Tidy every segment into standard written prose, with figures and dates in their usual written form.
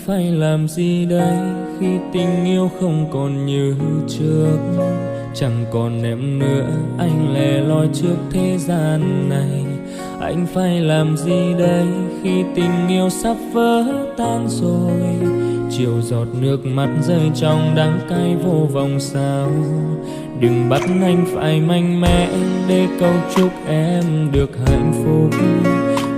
phải làm gì đây khi tình yêu không còn như trước? Chẳng còn em nữa, anh lẻ loi trước thế gian này. Anh phải làm gì đây khi tình yêu sắp vỡ tan rồi? Chiều giọt nước mắt rơi trong đắng cay vô vòng sao. Đừng bắt anh phải mạnh mẽ để cầu chúc em được hạnh phúc,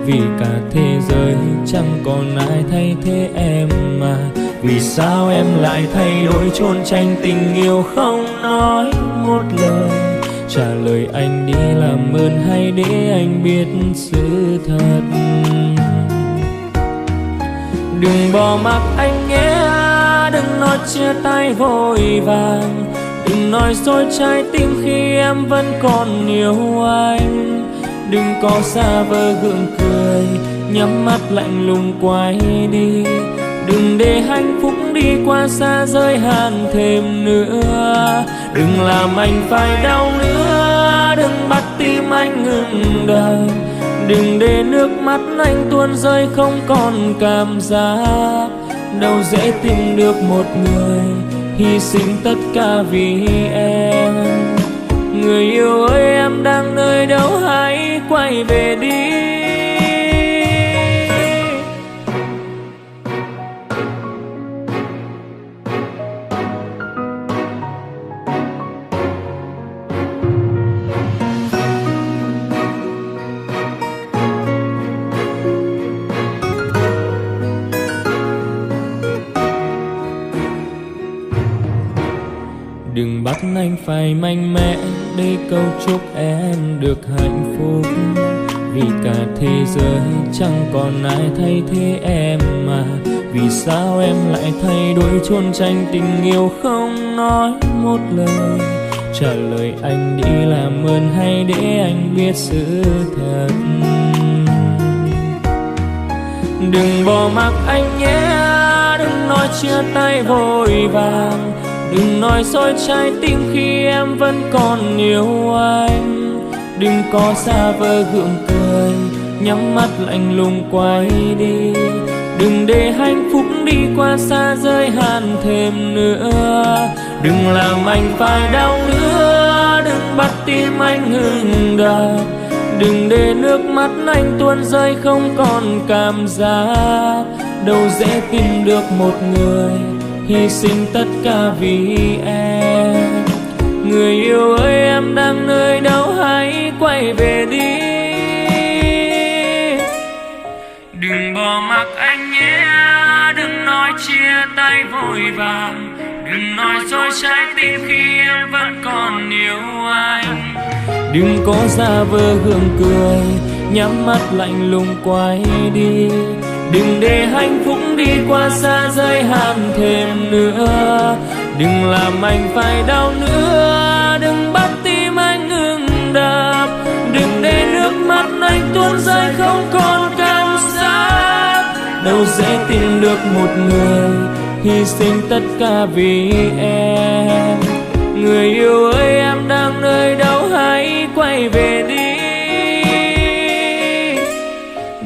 vì cả thế giới chẳng còn ai thay thế em mà. Vì sao em lại thay đổi trốn tránh tình yêu không nói một lời? Trả lời anh đi làm ơn, hãy để anh biết sự thật. Đừng bỏ mặc anh nhé, đừng nói chia tay vội vàng. Đừng nói dối trái tim khi em vẫn còn yêu anh. Đừng có xa vờ gượng cười, nhắm mắt lạnh lùng quay đi. Đừng để hạnh phúc đi qua xa giới hạn thêm nữa. Đừng làm anh phải đau nữa, đừng bắt tim anh ngừng đập. Đừng để nước mắt anh tuôn rơi không còn cảm giác. Đâu dễ tìm được một người hy sinh tất cả vì em. Người yêu ơi, em đang nơi đâu, hãy quay về đi. Đừng bắt anh phải mạnh mẽ để cầu chúc em được hạnh phúc, vì cả thế giới chẳng còn ai thay thế em mà. Vì sao em lại thay đổi trốn tránh tình yêu không nói một lời? Trả lời anh đi làm ơn, hãy để anh biết sự thật. Đừng bỏ mặc anh nhé, đừng nói chia tay vội vàng. Đừng nói dối trái tim khi em vẫn còn yêu anh. Đừng có xa vờ gượng cười, nhắm mắt lạnh lùng quay đi. Đừng để hạnh phúc đi qua xa giới hạn thêm nữa. Đừng làm anh phải đau nữa, đừng bắt tim anh ngừng đập. Đừng để nước mắt anh tuôn rơi không còn cảm giác. Đâu dễ tìm được một người hy sinh tất cả vì em. Người yêu ơi, em đang nơi đâu, hãy quay về đi. Đừng bỏ mặc anh nhé, đừng nói chia tay vội vàng. Đừng nói dối trái tim khi em vẫn còn yêu anh. Đừng có giả vờ gượng cười, nhắm mắt lạnh lùng quay đi. Đừng để hạnh phúc đi qua xa giới hạn thêm nữa. Đừng làm anh phải đau nữa, đừng bắt tim anh ngừng đập. Đừng để nước mắt anh tuôn rơi không còn cảm giác. Đâu dễ tìm được một người hy sinh tất cả vì em. Người yêu ơi, em đang nơi đâu, hãy quay về đi.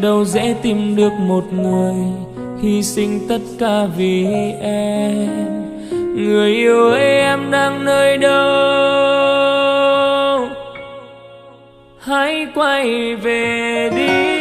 Đâu dễ tìm được một người hy sinh tất cả vì em. Người yêu ơi, em đang nơi đâu, hãy quay về đi.